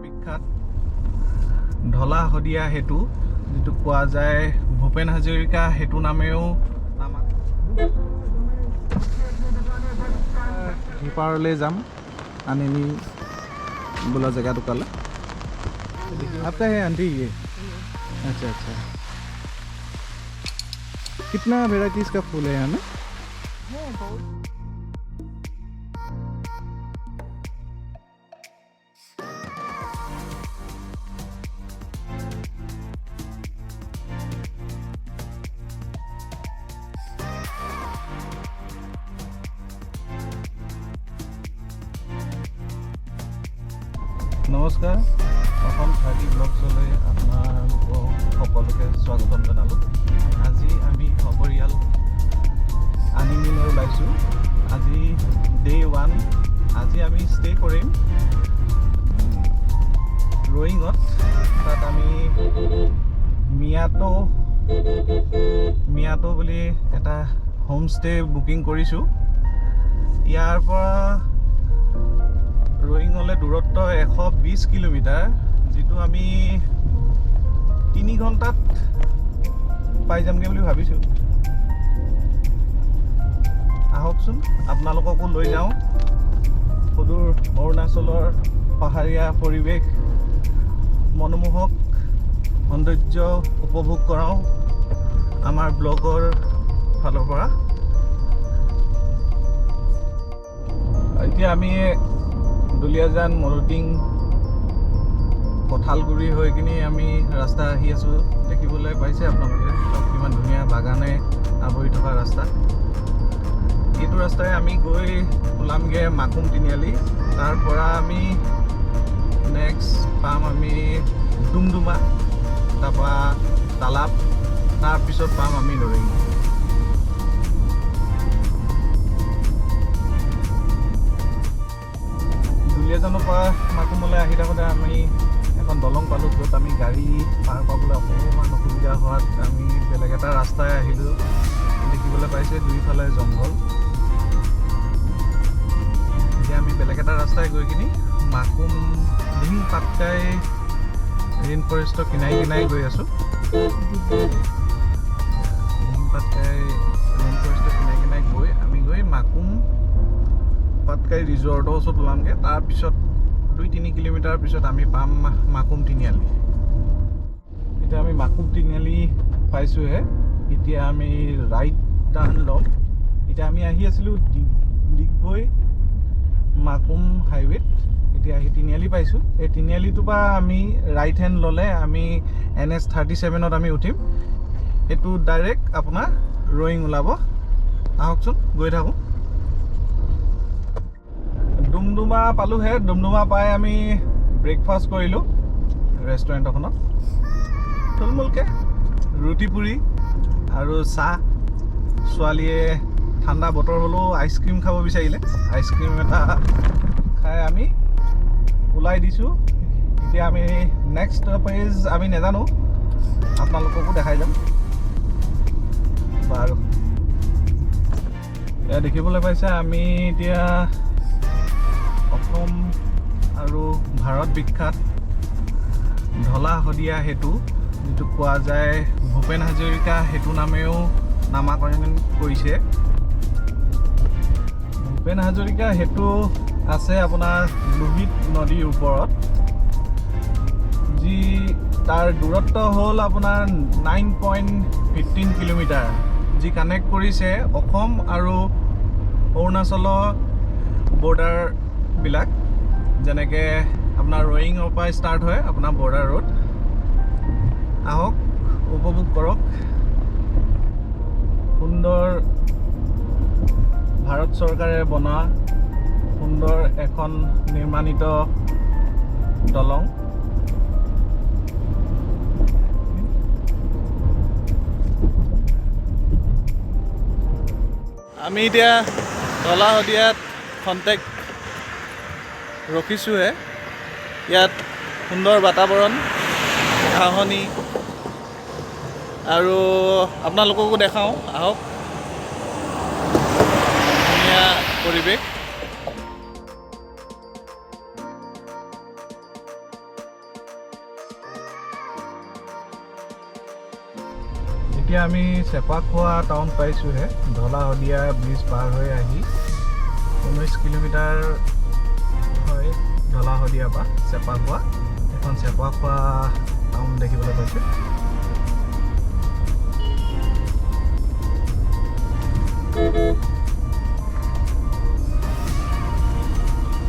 বিখ্যাত ঢলা শদিয়া সেতু যেটো কোৱা যায় ভূপেন হাজৰিকা সেতু নামেও সিপাৰলৈ যাম আনিনি बोला जगह तो कल आपका है आंटी ये अच्छा अच्छा कितना वेराइटीज का फूल है यहाँ में নমস্কাৰ অসম থাৰ্টি ব্লগছলৈ আপোনালোকক সকলোকে স্বাগতম জনালোঁ। আজি আমি সপৰিয়াল আনিনিলৈ ওলাইছোঁ। আজি ডে 1। আজি আমি ষ্টে কৰিম ৰয়িঙত। তাত আমি মিয়াটো বুলি এটা হোম ষ্টে বুকিং কৰিছোঁ। ইয়াৰ পৰা ৰয়িঙলৈ দূৰত্ব 120 কিলোমিটাৰ, যিটো আমি 3 ঘণ্টাত পাই যামগৈ বুলি ভাবিছোঁ। আহকচোন আপোনালোককো লৈ যাওঁ সুদূৰ অৰুণাচলৰ পাহাৰীয়া পৰিৱেশ মনোমোহক সৌন্দৰ্য উপভোগ কৰাওঁ আমাৰ ব্লগৰ ফালৰ পৰা। এতিয়া আমি দুলীয়াজান মৰুটিং কঁঠালগুৰি হৈ কিনি আমি ৰাস্তা আহি আছোঁ। দেখিবলৈ পাইছে আপোনালোকে চব কিমান ধুনীয়া বাগানে আৱৰি থকা ৰাস্তা। এইটো ৰাস্তাই আমি গৈ ওলামগৈ মাকুম তিনিআলি। তাৰ পৰা আমি নেক্সট পাম আমি ডুমডুমা, তাৰপৰা তালাপ, তাৰপিছত পাম আমি ৰয়িং। দুলীয়াজানৰ পৰা মাকুমলৈ আহি থাকোঁতে আমি এখন দলং পালোঁ, য'ত আমি গাড়ী পাৰ পাবলৈ অকণমান অসুবিধা হোৱাত আমি বেলেগ এটা ৰাস্তাই আহিলোঁ। দেখিবলৈ পাইছে দুইফালে জংঘল। এতিয়া আমি বেলেগ এটা ৰাস্তাই গৈ কিনি মাকুম লিং পাটকাই ৰেইন ফৰেষ্টৰ কিনাই গৈ আছোঁ। লিং পাটকাই ৰেইন ফৰেষ্টৰ কিনাই গৈ আমি মাকুম পাটকাই ৰিজৰ্টৰ ওচৰত ওলামগৈ। তাৰপিছত 2-3 কিলোমিটাৰ পিছত আমি পাম মাকুম তিনিআলি। এতিয়া আমি মাকুম তিনিআলি পাইছোঁহে। এতিয়া আমি ৰাইট টাৰ্ণ ল'ম। এতিয়া আমি আহি আছিলোঁ ডিগবৈ মাকুম হাইৱেত। এতিয়া আহি তিনিআলি পাইছোঁ। এই তিনিআলিটোৰ পৰা আমি ৰাইট হেণ্ড ল'লে আমি NH 37ত আমি উঠিম। এইটো ডাইৰেক্ট আপোনাৰ ৰয়িং ওলাব। আহকচোন গৈ থাকোঁ। ডুমডুমা পালোঁহে। ডুমডুমা পাই আমি ব্ৰেকফাষ্ট কৰিলোঁ ৰেষ্টুৰেণ্ট এখনত। থুলমূলকৈ ৰুটি পুৰি আৰু চাহ। ছোৱালীয়ে ঠাণ্ডা বতৰ হ'লেও আইচক্ৰীম খাব বিচাৰিলে। আইচক্ৰীম এটা খাই আমি ওলাই দিছোঁ। এতিয়া আমি নেক্সট পেজ আমি নাজানো, আপোনালোককো দেখাই যাম বাৰু। এয়া দেখিবলৈ পাইছে আমি এতিয়া অসম আৰু ভাৰত বিখ্যাত ঢলা শদিয়া সেতু, যিটো কোৱা যায় ভূপেন হাজৰিকা সেতু নামেও নামাকৰণ কৰিছে। ভূপেন হাজৰিকা সেতু আছে আপোনাৰ লোহিত নদীৰ ওপৰত, যি তাৰ দূৰত্ব হ'ল আপোনাৰ 9.15 কিলোমিটাৰ, যি কানেক্ট কৰিছে অসম আৰু অৰুণাচলৰ বৰ্ডাৰবিলাক। যেনেকৈ আপোনাৰ ৰয়িঙৰ পৰা ষ্টাৰ্ট হয় আপোনাৰ বৰ্ডাৰ ৰোড। আহক উপভোগ কৰক সুন্দৰ ভাৰত চৰকাৰে বনোৱা সুন্দৰ এখন নিৰ্মাণিত দলং। আমি এতিয়া ঢলা শদিয়াত খন্তেক ৰখিছোঁহে। ইয়াত সুন্দৰ বাতাবৰণ, ঘাঁহনি আৰু আপোনালোককো দেখাওঁ আহক। ধুনীয়া পৰিৱেশ। এতিয়া আমি চেপাখোৱা টাউন পাইছোঁহে। ঢলা শদিয়া ব্ৰিজ পাৰ হৈ আহি 19 কিলোমিটাৰ হয় ঢলা শদিয়াৰ পৰা চেপাখোৱা। এখন চেপাখোৱা টাউন দেখিবলৈ পাইছে।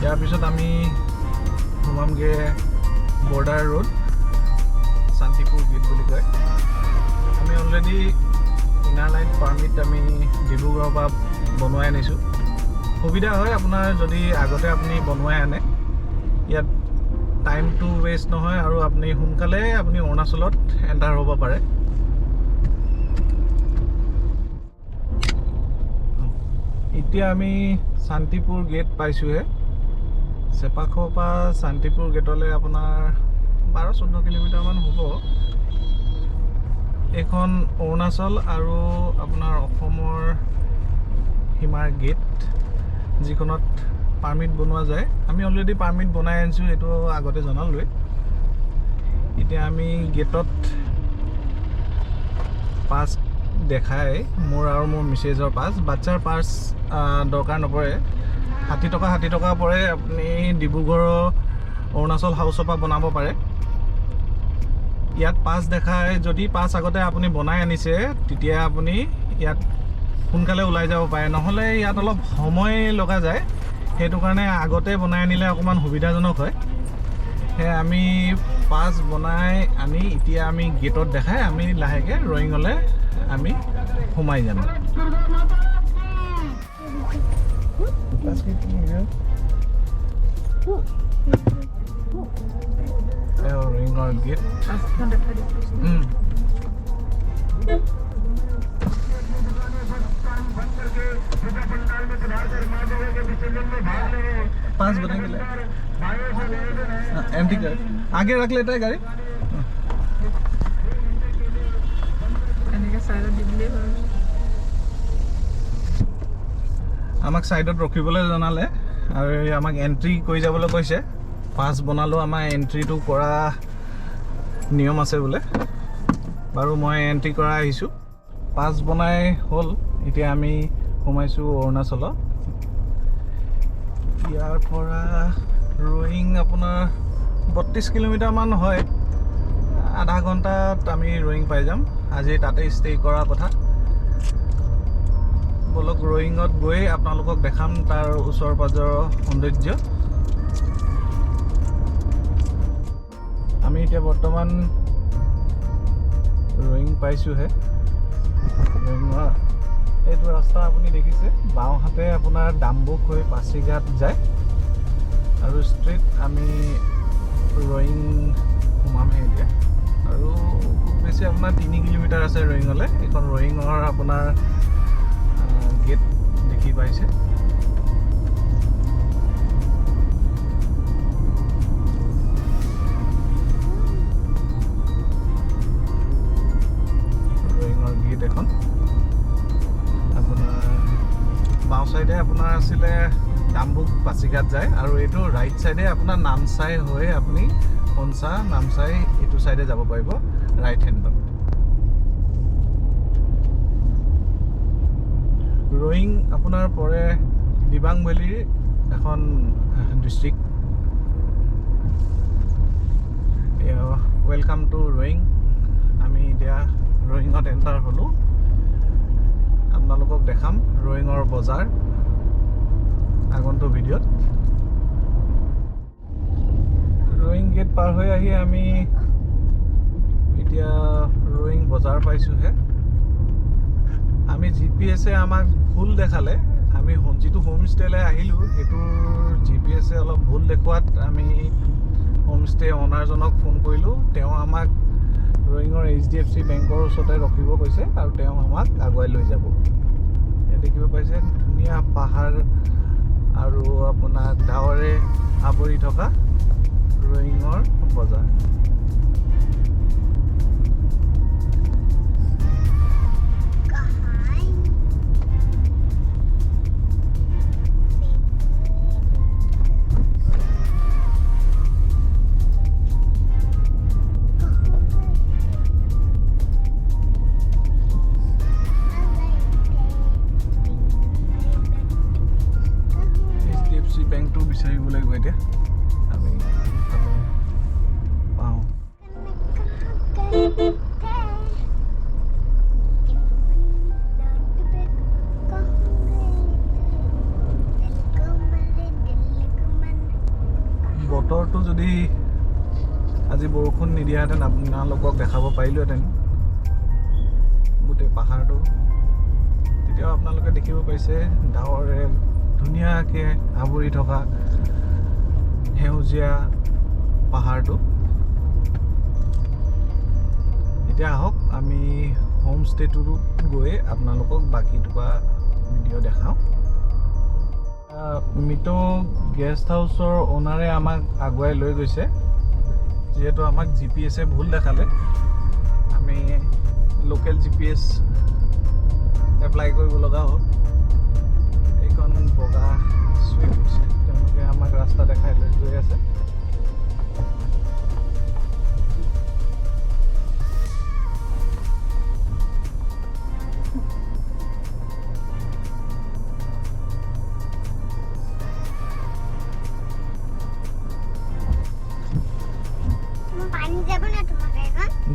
ইয়াৰ পিছত আমি সোমামগৈ বৰ্ডাৰ ৰোড, শান্তিপুৰ গেট বুলি কয়। আমি অলৰেডি ইনাৰ লাইন পাৰ্মিট আমি ডিব্ৰুগড়ৰ পৰা বনোৱাই আনিছোঁ। সুবিধা হয় আপোনাৰ যদি আগতে আপুনি বনোৱাই আনে, ইয়াত টাইমটো ৱেষ্ট নহয় আৰু আপুনি সোনকালে আপুনি অৰুণাচলত এণ্টাৰ হ'ব পাৰে। এতিয়া আমি শান্তিপুৰ গেট পাইছোঁহে। চেপাখোৱাৰ পৰা শান্তিপুৰ গেটলৈ আপোনাৰ 12-14 কিলোমিটাৰমান হ'ব। এইখন অৰুণাচল আৰু আপোনাৰ অসমৰ সীমাৰ গেট, যিখনত পাৰ্মিট বনোৱা যায়। আমি অলৰেডি পাৰ্মিট বনাই আনিছোঁ, এইটো আগতে জনালোৱে। এতিয়া আমি গেটত পাছ দেখাই, মোৰ আৰু মোৰ মিছেজৰ পাছ। বাচ্ছাৰ পাছ দৰকাৰ নপৰে। 60 টকা পৰে। আপুনি ডিব্ৰুগড়ৰ অৰুণাচল হাউচৰ পৰা বনাব পাৰে। ইয়াত পাছ দেখায়, যদি পাছ আগতে আপুনি বনাই আনিছে তেতিয়া আপুনি ইয়াত সোনকালে ওলাই যাব পাৰে, নহ'লে ইয়াত অলপ সময় লগা যায়। সেইটো কাৰণে আগতে বনাই আনিলে অকণমান সুবিধাজনক হয়। সেয়ে আমি পাছ বনাই আনি এতিয়া আমি গেটত দেখাই আমি লাহেকৈ ৰয়িঙলৈ আমি সোমাই যাম। ৰয়িঙৰ গেট। पास बना के लाए एम्प्टी कर आगे रख लेता है गाड़ी। আমাক সাইডত ৰখিবলৈ জনালে আৰু আমাক এন্ট্ৰি কৰি যাবলৈ কৈছে। পাছ বনালো, আমাৰ এন্ট্ৰিটো কৰা নিয়ম আছে বোলে। বাৰু মই এন্ট্ৰি কৰা আহিছোঁ। পাছ বনাই হ'ল। এতিয়া আমি সোমাইছোঁ অৰুণাচলত। ইয়াৰ পৰা ৰয়িং আপোনাৰ 32 কিলোমিটাৰমান হয়। আধা ঘণ্টাত আমি ৰয়িং পাই যাম। আজি তাতে ষ্টে কৰাৰ কথা। বলক ৰয়িঙত গৈ আপোনালোকক দেখাম তাৰ ওচৰ পাজৰৰ সৌন্দৰ্য। আমি এতিয়া বৰ্তমান ৰয়িং পাইছোঁহে। ৰয়িঙৰ এইটো ৰাস্তা আপুনি দেখিছে, বাওঁহাতে আপোনাৰ ডাম্বুক হৈ পাছিঘাট যায় আৰু ষ্ট্ৰেইট আমি ৰয়িং সোমামহে এতিয়া। আৰু খুব বেছি আপোনাৰ 3 কিলোমিটাৰ আছে ৰয়িঙলৈ। এইখন ৰয়িঙৰ আপোনাৰ গেট দেখি পাইছে। ৰয়িঙৰ গেট এখন আপোনাৰ বাওঁ চাইডে আপোনাৰ আছিলে ডাম্বুক পাছিঘাট যায়, আৰু এইটো ৰাইট চাইডে আপোনাৰ নামচাই হৈ আপুনি কনচা নামচাই এইটো চাইডে যাব পাৰিব ৰাইট হেণ্ডত। ৰয়িং আপোনাৰ পৰে দিবাং ভেলীৰ এখন ডিষ্ট্ৰিক্ট। ৱেলকাম টু ৰয়িং। আমি এতিয়া ৰয়িঙত এণ্টাৰ হ'লোঁ। আপোনালোকক দেখাম ৰয়িঙৰ বজাৰ আগন্তুক ভিডিঅ'ত। ৰয়িং গেট পাৰ হৈ আহি আমি এতিয়া ৰয়িং বজাৰ পাইছোঁহে। আমি GPS আমাক ভুল দেখালে। আমি যিটো হোমষ্টেলৈ আহিলোঁ সেইটোৰ GPS অলপ ভুল দেখুৱাত আমি হোমষ্টে অ'নাৰজনক ফোন কৰিলোঁ। তেওঁ আমাক ৰয়িঙৰ HDFC বেংকৰ ওচৰতে ৰখিব কৈছে আৰু তেওঁ আমাক আগুৱাই লৈ যাব। দেখিব পাইছে ধুনীয়া পাহাৰ আৰু আপোনাৰ ডাৱৰে আৱৰি থকা ৰয়িঙৰ বজাৰ। HDFC বেংকটো বিচাৰিব লাগিব এতিয়া আমি পাওঁ বতৰটো যদি আজি বৰষুণ নিদিয়াহেঁতেন আপোনালোকক দেখাব পাৰিলোহেঁতেন গোটেই পাহাৰটো তেতিয়াও আপোনালোকে দেখিব পাইছে ডাৱৰে ধুনীয়াকৈ আৱৰি থকা সেউজীয়া পাহাৰটো এতিয়া আহক আমি হোম ষ্টেটোত গৈ আপোনালোকক বাকী থকা ভিডিঅ' দেখাওঁ মিটো গেষ্ট হাউচৰ অ'নাৰে আমাক আগুৱাই লৈ গৈছে যিহেতু আমাক GPS ভুল দেখালে আমি লোকেল GPS এপ্লাই কৰিব লগা হ'ল এইখন বগা চুইফ্ট তেওঁলোকে আমাক ৰাস্তা দেখাই লৈ গৈ আছে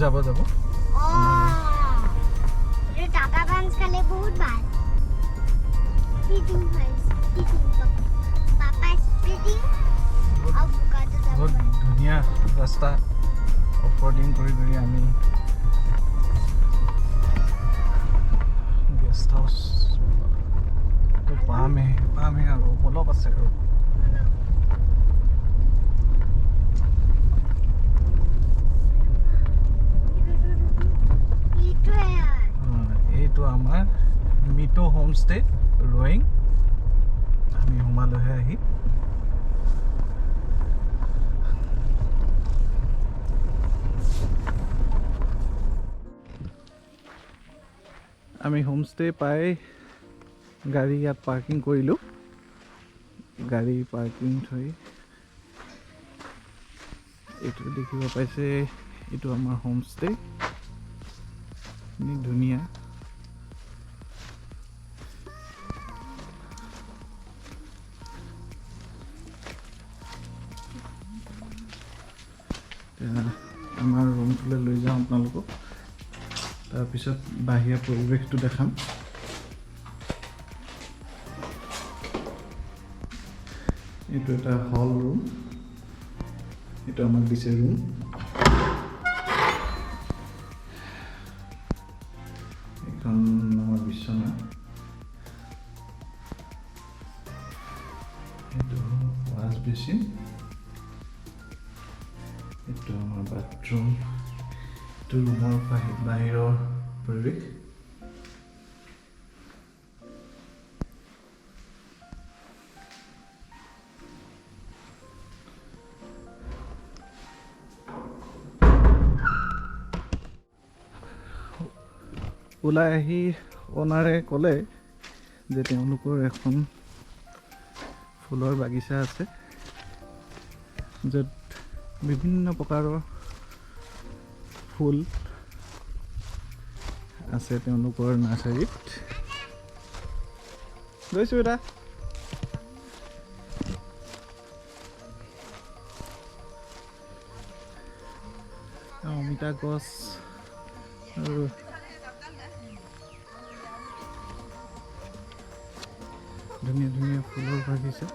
যাব যাব बहुत बार स्प्लिटिंग पापा स्प्लिटिंग अब का तो बहुत धुनिया रास्ता ऑफरोडिंग কৰি আমি गेस्ट हाउस তো পামে আৰু অলপ আছে আৰু এইটো আমাৰ মিটো হোমষ্টে ৰয়িং আমি সোমালৈহে আহি আমি হোমষ্টে পাই গাড়ী ইয়াত পাৰ্কিং কৰিলোঁ গাড়ী পাৰ্কিং থৈ এইটো দেখিব পাইছে এইটো আমাৰ হোমষ্টে ধুনীয়া আমাৰ ৰুমটোলৈ লৈ যাওঁ আপোনালোকক তাৰপিছত বাহিৰা পৰিৱেশটো দেখাম এইটো এটা হল ৰুম এইটো আমাক দিছে ৰুম এইখন আমাৰ বিছনা এইটো ৱাছ বেচিন এইটো আমাৰ বাথৰুম এইটো ৰুমৰ বাহিৰৰ পৰিৱেশ ওলাই আহি অ'নাৰে ক'লে যে তেওঁলোকৰ এখন ফুলৰ বাগিচা আছে য'ত বিভিন্ন প্ৰকাৰৰ ফুল আছে তেওঁলোকৰ নাৰ্চাৰীত গৈছোঁ এটা অমিতা গছ আৰু ধুনীয়া ধুনীয়া ফুলৰ বাগিচা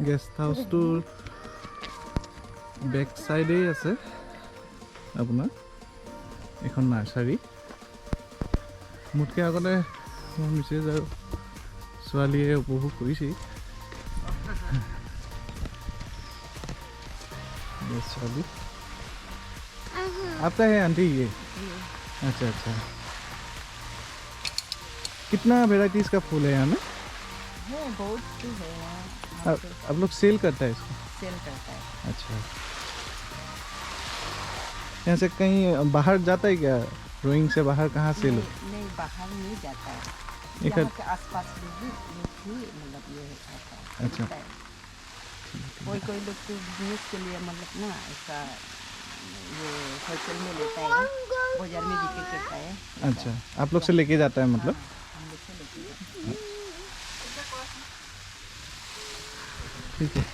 গেষ্ট হাউচটোৰ বেক চাইডেই আছে আপোনাৰ এখন নাৰ্চাৰী মোতকৈ আগতে মোৰ মিছেছ আৰু ছোৱালীয়ে উপভোগ কৰিছেই ছোৱালী आपका है आंटी ये अच्छा अच्छा कितना वेराइटीज का फूल है यहाँ में बहुत फूल है आप लोग सेल करता है इसको सेल करता है अच्छा यहाँ से कहीं बाहर जाता है क्या रोइंग से बाहर कहाँ सेल हो नहीं बाहर नहीं जाता है एक यहाँ के आसपास लोग भी मतलब ये खाता है अच्छा कोई कोई लोग तो बिजनेस के लिए मतलब ना ऐसा ये होलसेल में लेता है बाजार में बिक्री करता है अच्छा आप लोग से लेके जाता है मतलब हम लोग से लेके जाते हैं ठीक है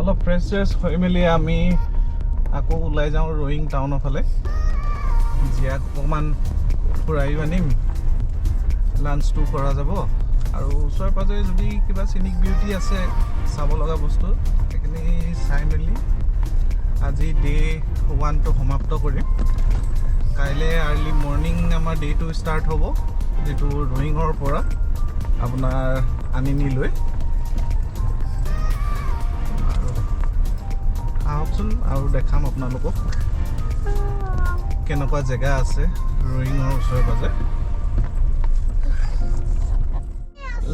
অলপ ফ্ৰেছ হৈ মেলি আমি আকৌ ওলাই যাওঁ ৰয়িং টাউনৰ ফালে জীয়াক অকণমান ফুৰাই আনিম লাঞ্চটো কৰা যাব আৰু ওচৰে পাজৰে যদি কিবা চিনিক বিউটি আছে চাব লগা বস্তু সেইখিনি চাই মেলি আজি ডে 1টো সমাপ্ত কৰিম কাইলৈ আৰ্লি মৰ্ণিং আমাৰ ডেটো ষ্টাৰ্ট হ'ব যিটো ৰয়িঙৰ পৰা আপোনাৰ আনিনিলৈ আহকচোন আৰু দেখাম আপোনালোকক কেনেকুৱা জেগা আছে ৰয়িঙৰ ওচৰে পাজৰে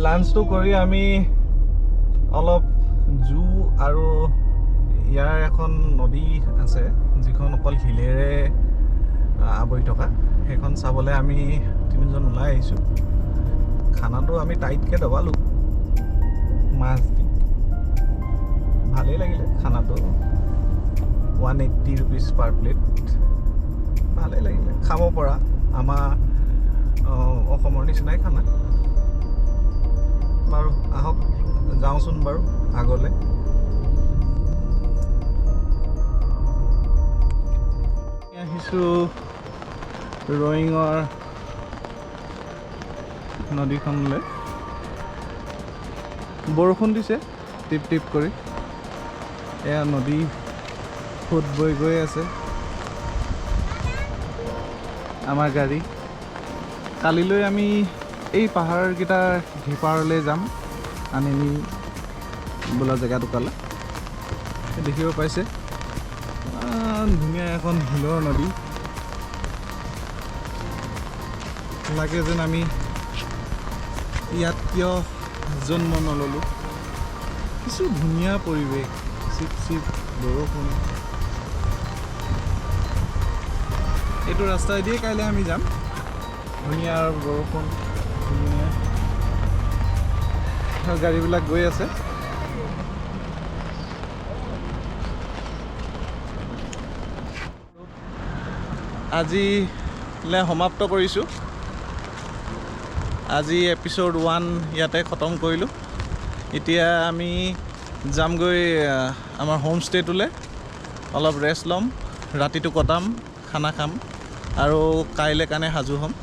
লাঞ্চটো কৰি আমি অলপ জু আৰু ইয়াৰ এখন নদী আছে যিখন অকল শিলেৰে আৱৰি থকা সেইখন চাবলৈ আমি তিনিজন ওলাই আহিছোঁ খানাটো আমি টাইটকৈ দবালোঁ মাছ দি ভালেই লাগিলে খানাটো 180 rupees per plate ভালেই লাগিলে খাব পৰা আমাৰ অসমৰ নিচিনাই খানা বাৰু আহক যাওঁচোন বাৰু আগলৈ আহিছোঁ ৰয়িঙৰ নদীখনলৈ বৰষুণ দিছে টিপ টিপ কৰি এয়া নদী ফুট বৈ গৈ আছে আমাৰ গাড়ী কালিলৈ আমি এই পাহাৰকেইটাৰ ধিপাৰলৈ যাম আনিনি বোলা জেগাটুকালৈ দেখিব পাইছে ধুনীয়া এখন শিলৰ নদী লাগে যেন আমি ইয়াত কিয় জন্ম নল'লোঁ কিছু ধুনীয়া পৰিৱেশ চিপ চিপ বৰষুণ এইটো ৰাস্তাইদিয়ে কাইলৈ আমি যাম ধুনীয়া বৰষুণ ধুনীয়া গাড়ীবিলাক গৈ আছে আজিলৈ সমাপ্ত কৰিছোঁ আজি এপিছ'ড 1 ইয়াতে খতম কৰিলোঁ এতিয়া আমি যামগৈ আমাৰ হোম ষ্টেটোলৈ অলপ ৰেষ্ট ল'ম ৰাতিটো কটাম খানা খাম আৰু কাইলৈ কাৰণে সাজু হ'ম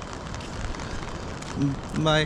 বাই